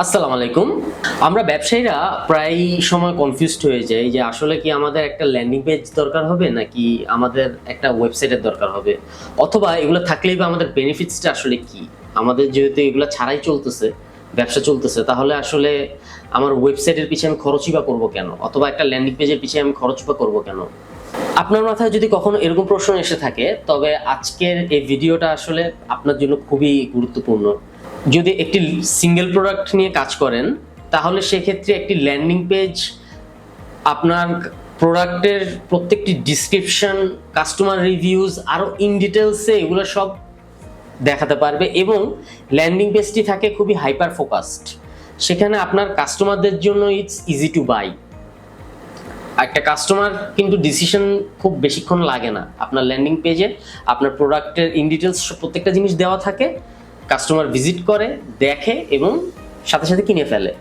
আসসালামু আলাইকুম। আমরা ব্যবসায়ীরা প্রায় সময় কনফিউজড হয়ে যাই যে আসলে কি আমাদের একটা ল্যান্ডিং পেজ দরকার হবে নাকি আমাদের একটা ওয়েবসাইটের দরকার হবে, অথবা এগুলো থাকলেই বা আমাদের বেনিফিটসটা আসলে কি। আমাদের যেহেতু এগুলো ছাড়াই চলতেছে, ব্যবসা চলতেছে, তাহলে আসলে আমার ওয়েবসাইটের পিছনে আমি খরচই বা করবো কেন, অথবা একটা ল্যান্ডিং পেজের পিছনে আমি খরচ বা করবো কেন। আপনার মাথায় যদি কখনো এরকম প্রশ্ন এসে থাকে, তবে আজকের এই ভিডিওটা আসলে আপনার জন্য খুবই গুরুত্বপূর্ণ। যদি একটি সিঙ্গেল প্রোডাক্ট নিয়ে কাজ করেন, তাহলে সেক্ষেত্রে একটি ল্যান্ডিং পেজ আপনার প্রোডাক্টের প্রত্যেকটি ডিসক্রিপশন, কাস্টমার রিভিউজ, আরও ইন ডিটেলসে এগুলো সব দেখাতে পারবে, এবং ল্যান্ডিং পেজটি থাকে খুবই হাইপার ফোকাসড। সেখানে আপনার কাস্টমারদের জন্য ইটস ইজি টু বাই। একটা কাস্টমার কিন্তু ডিসিশন খুব বেশিক্ষণ লাগে না। আপনার ল্যান্ডিং পেজে আপনার প্রোডাক্টের ইন ডিটেলস প্রত্যেকটা জিনিস দেওয়া থাকে, কাস্টমার ভিজিট করে, দেখে এবং সাথে সাথে কিনে ফেলে।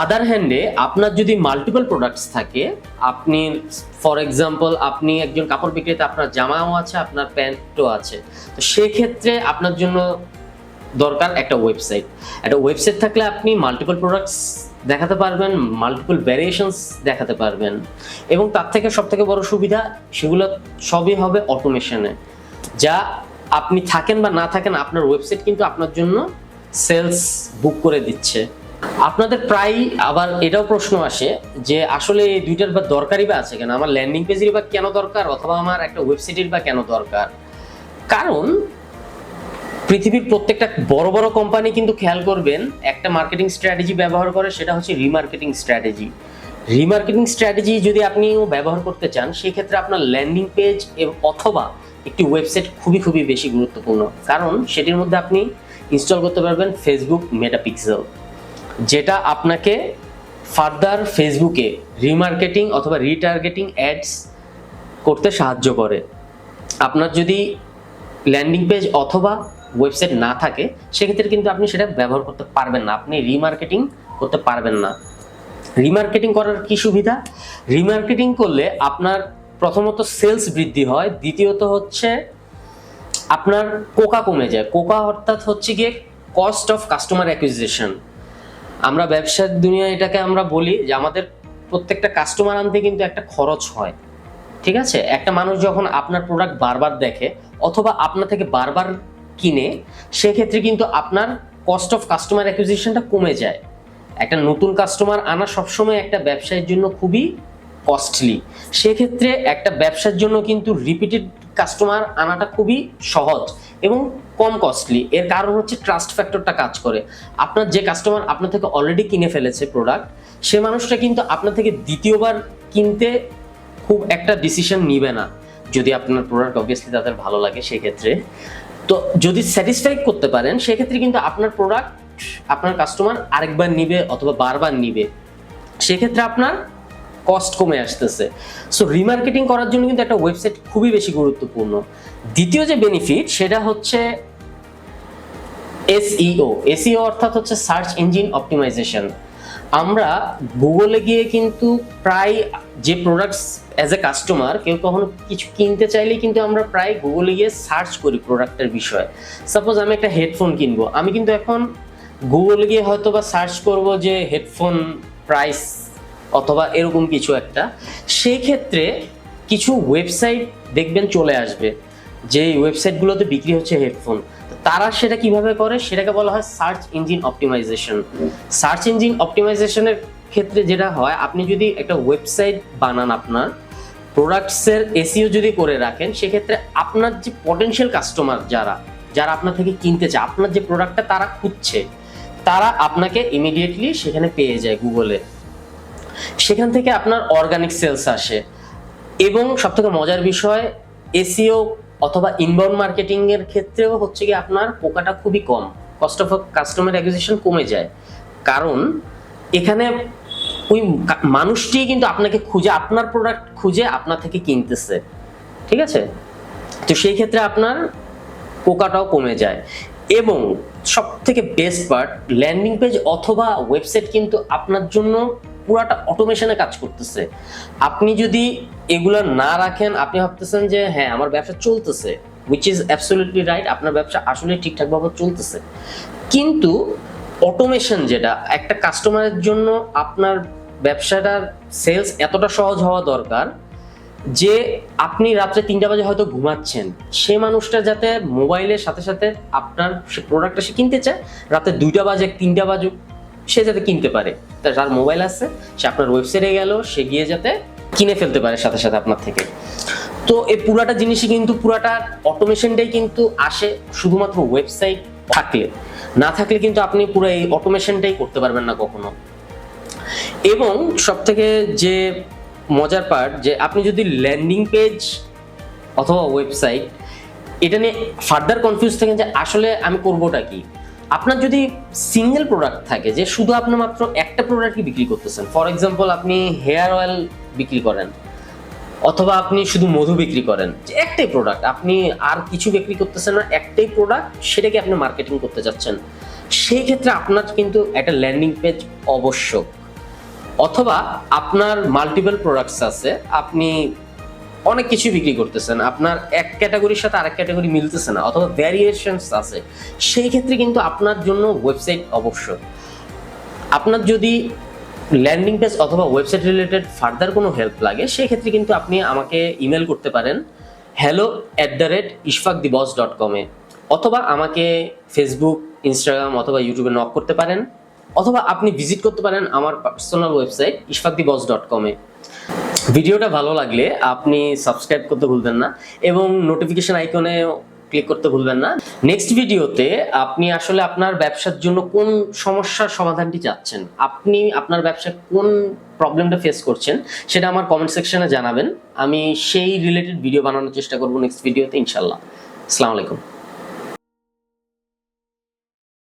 আদার হ্যান্ডে আপনার যদি মাল্টিপল প্রোডাক্টস থাকে, আপনি ফর এক্সাম্পল আপনি একজন কাপড় বিক্রেতা, আপনার জামাও আছে, আপনার প্যান্টও আছে, তো সেক্ষেত্রে আপনার জন্য দরকার একটা ওয়েবসাইট। একটা ওয়েবসাইট থাকলে আপনি মাল্টিপল প্রোডাক্টস দেখাতে পারবেন, মাল্টিপল ভ্যারিয়েশনস দেখাতে পারবেন, এবং তার থেকে সব থেকে বড় সুবিধা, সেগুলো সবই হবে অটোমেশনে। যা আপনি থাকেন বা না থাকেন, আপনার ওয়েবসাইট কিন্তু আপনার জন্য সেলস বুক করে দিচ্ছে। আপনাদের প্রায় আবার এটাও প্রশ্ন আসে যে আসলে এই দুইটার বা দরকারই বা আছে কেন, আমার ল্যান্ডিং পেজের বা কেন দরকার, অথবা আমার একটা ওয়েবসাইটের বা কেন দরকার। কারণ পৃথিবীর প্রত্যেকটা বড় বড় কোম্পানি কিন্তু খেয়াল করবেন একটা মার্কেটিং স্ট্র্যাটেজি ব্যবহার করে, সেটা হচ্ছে রিমার্কেটিং স্ট্র্যাটেজি। রিমার্কেটিং স্ট্র্যাটেজি যদি আপনিও ব্যবহার করতে চান, সেক্ষেত্রে আপনার ল্যান্ডিং পেজ অথবা একটি ওয়েবসাইট খুবই খুবই বেশি গুরুত্বপূর্ণ। কারণ সেটির মধ্যে আপনি ইনস্টল করতে পারবেন ফেসবুক মেটাপিক্সেল, যেটা আপনাকে ফার্দার ফেসবুকে রিমার্কেটিং অথবা রিটার্গেটিং অ্যাডস করতে সাহায্য করে। আপনার যদি ল্যান্ডিং পেজ অথবা ওয়েবসাইট না থাকে, সেক্ষেত্রে কিন্তু আপনি সেটা ব্যবহার করতে পারবেন না, আপনি রিমার্কেটিং করতে পারবেন না। রিমার্কেটিং করার কি সুবিধা? রিমার্কেটিং করলে আপনার প্রথমত সেলস বৃদ্ধি হয়, দ্বিতীয়ত হচ্ছে আপনার কোকা কমে যায়। কোকা অর্থাৎ হচ্ছে গিয়ে কস্ট অফ কাস্টমার অ্যাকুইজিশন। আমরা ব্যবসার দুনিয়া এটাকে আমরা বলি যে আমাদের প্রত্যেকটা কাস্টমার আনতে কিন্তু একটা খরচ হয়। ঠিক আছে, একটা মানুষ যখন আপনার প্রোডাক্ট বারবার দেখে অথবা আপনার থেকে বারবার কিনে, সেক্ষেত্রে কিন্তু আপনার কস্ট অফ কাস্টমার অ্যাকুইজিশনটা কমে যায়। একটা নতুন কাস্টমার আনা সবসময় একটা ব্যবসায়ের জন্য খুবই কস্টলি। সেক্ষেত্রে একটা ব্যবসার জন্য কিন্তু রিপিটেড কাস্টমার আনাটা খুবই সহজ এবং কম কস্টলি। এর কারণ হচ্ছে ট্রাস্ট ফ্যাক্টরটা কাজ করে। আপনার যে কাস্টমার আপনার থেকে অলরেডি কিনে ফেলেছে প্রোডাক্ট, সে মানুষটা কিন্তু আপনার থেকে দ্বিতীয়বার কিনতে খুব একটা ডিসিশন নিবে না, যদি আপনার প্রোডাক্ট অবভিয়াসলি তাদের ভালো লাগে। সেক্ষেত্রে তো যদি স্যাটিসফাই করতে পারেন, সেক্ষেত্রে কিন্তু আপনার প্রোডাক্ট আপনার কাস্টমার আরেকবার নিবে অথবা বারবার নিবে। সেক্ষেত্রে আপনার কস্ট কমে আসতেছে। সো রিমার্কেটিং করার জন্য কিন্তু একটা ওয়েবসাইট খুবই বেশি গুরুত্বপূর্ণ। দ্বিতীয় যে বেনিফিট, সেটা হচ্ছে এসইও। এসইও অর্থাৎ হচ্ছে সার্চ ইঞ্জিন অপটিমাইজেশন। আমরা গুগলে গিয়ে কিন্তু প্রায় যে প্রোডাক্টস অ্যাজ এ কাস্টমার কেউ কখনো কিছু কিনতে চাইলেই কিন্তু আমরা প্রায় গুগলে গিয়ে সার্চ করি প্রোডাক্টের বিষয়ে। সাপোজ আমি একটা হেডফোন কিনবো, আমি কিন্তু এখন গুগলে গিয়ে হয়তো বা সার্চ করব যে হেডফোন প্রাইস অথবা এরকম কিছু একটা। সেই ক্ষেত্রে কিছু ওয়েবসাইট দেখবেন চলে আসবে, যেই ওয়েবসাইটগুলোতে বিক্রি হচ্ছে হেডফোন। তারা সেটা কিভাবে করে, সেটাকে বলা হয় search engine optimisation. Search engine অপটিমাইজেশনের ক্ষেত্রে যেটা হয়, আপনি যদি একটা ওয়েবসাইট বানান, আপনার প্রোডাক্টসের এসইও যদি করে রাখেন, সেক্ষেত্রে আপনার যে পটেনশিয়াল কাস্টমার যারা যারা আপনার থেকে কিনতে চায়, আপনার যে প্রোডাক্টটা তারা খুঁজছে, তারা আপনাকে ইমিডিয়েটলি সেখানে পেয়ে যায় গুগলে। সেখান থেকে আপনার অর্গানিক সেলস আসে। এবং সবথেকে মজার বিষয়, এসইও অথবা ইনবাউন্ড মার্কেটিং এর ক্ষেত্রেও হচ্ছে কি আপনার পোকাটা খুবই কম, কস্ট অফ কাস্টমার অ্যাকুইজিশন কমে যায়। কারণ এখানে ওই মানুষটি কিন্তু আপনাকে খুঁজে, আপনার প্রোডাক্ট খুঁজে আপনার থেকে কিনতেছে। ঠিক আছে, তো সেই ক্ষেত্রে আপনার পোকাটাও কমে যায়। এবং সব থেকে বেস্ট পার্ট, ল্যান্ডিং পেজ অথবা ওয়েবসাইট কিন্তু আপনার জন্য পুরাটা অটোমেশনে কাজ করতেছে। আপনি যদি এগুলো না রাখেন, আপনি ভাবতেছেন যে হ্যাঁ আমার ব্যবসা চলতেছে, উইচ ইজ অ্যাবসলিউটলি রাইট, আপনার ব্যবসা আসলে ঠিকঠাকভাবে চলতেছে, কিন্তু অটোমেশন, যেটা একটা কাস্টমারের জন্য আপনার ব্যবসাটার সেলস এতটা সহজ হওয়া দরকার যে আপনি রাত্রে 3টা বাজে হয়তো ঘুমাচ্ছেন, সে মানুষটা যাতে মোবাইলের সাথে সাথে আপনার সে প্রোডাক্টটা সে কিনতে চায়, রাতে 2টা বাজে 3টা বাজে সে যাতে কিনতে পারে। যার মোবাইল আছে সে আপনার ওয়েবসাইটে গেল, সে গিয়ে যাতে কিনে ফেলতে পারে সাথে সাথে আপনার থেকে। তো এই পুরাটা জিনিসই কিন্তু পুরাটা অটোমেশনটাই কিন্তু আসে শুধুমাত্র ওয়েবসাইট থাকলে, না থাকলে কিন্তু আপনি পুরো এই অটোমেশনটাই করতে পারবেন না কখনো। এবং সব থেকে যে মজার পার্ট, যে আপনি যদি ল্যান্ডিং পেজ অথবা ওয়েবসাইট এটা নিয়ে ফার্দার কনফিউজ থাকেন যে আসলে আমি করবোটা কি, আপনার যদি সিঙ্গেল প্রোডাক্ট থাকে যে শুধু আপনি মাত্র একটা প্রোডাক্টই বিক্রি করতেছেন, ফর এক্সাম্পল আপনি হেয়ার অয়েল বিক্রি করেন অথবা আপনি শুধু মধু বিক্রি করেন, যে একটাই প্রোডাক্ট, আপনি আর কিছু বিক্রি করতেছেন না, একটাই প্রোডাক্ট, সেটাকে আপনি মার্কেটিং করতে যাচ্ছেন, সেই ক্ষেত্রে আপনার কিন্তু একটা ল্যান্ডিং পেজ আবশ্যক। অথবা আপনার মাল্টিপল প্রোডাক্টস আছে, আপনি অনেক কিছু বিক্রি করতেছেন, আপনার এক ক্যাটাগরির সাথে আরেক ক্যাটাগরি মিলতেছে না অথবা ভ্যারিয়েশনস আছে, সেই ক্ষেত্রে কিন্তু আপনার জন্য ওয়েবসাইট আবশ্যক। আপনার যদি ল্যান্ডিং পেজ অথবা ওয়েবসাইট রিলেটেড ফার্দার কোনো হেল্প লাগে, সেই ক্ষেত্রে কিন্তু আপনি আমাকে ইমেল করতে পারেন hello@ishfaqdibos.com এ, অথবা আমাকে ফেসবুক, ইনস্টাগ্রাম অথবা ইউটিউবে নক করতে পারেন, অথবা আপনি ভিজিট করতে পারেন আমার পার্সোনাল ওয়েবসাইট ishfaqdibos.com এ। ভিডিওটা ভালো লাগলে আপনি সাবস্ক্রাইব করতে ভুলবেন না এবং নোটিফিকেশন আইকনে ক্লিক করতে ভুলবেন না। নেক্সট ভিডিওতে আপনি আসলে আপনার ব্যবসার জন্য কোন সমস্যার সমাধানটি চাচ্ছেন, আপনি আপনার ব্যবসায় কোন প্রবলেমটা ফেস করছেন, সেটা আমার কমেন্ট সেকশনে জানাবেন। আমি সেই রিলেটেড ভিডিও বানানোর চেষ্টা করব নেক্সট ভিডিওতে ইনশাল্লাহ। আসসালামু আলাইকুম।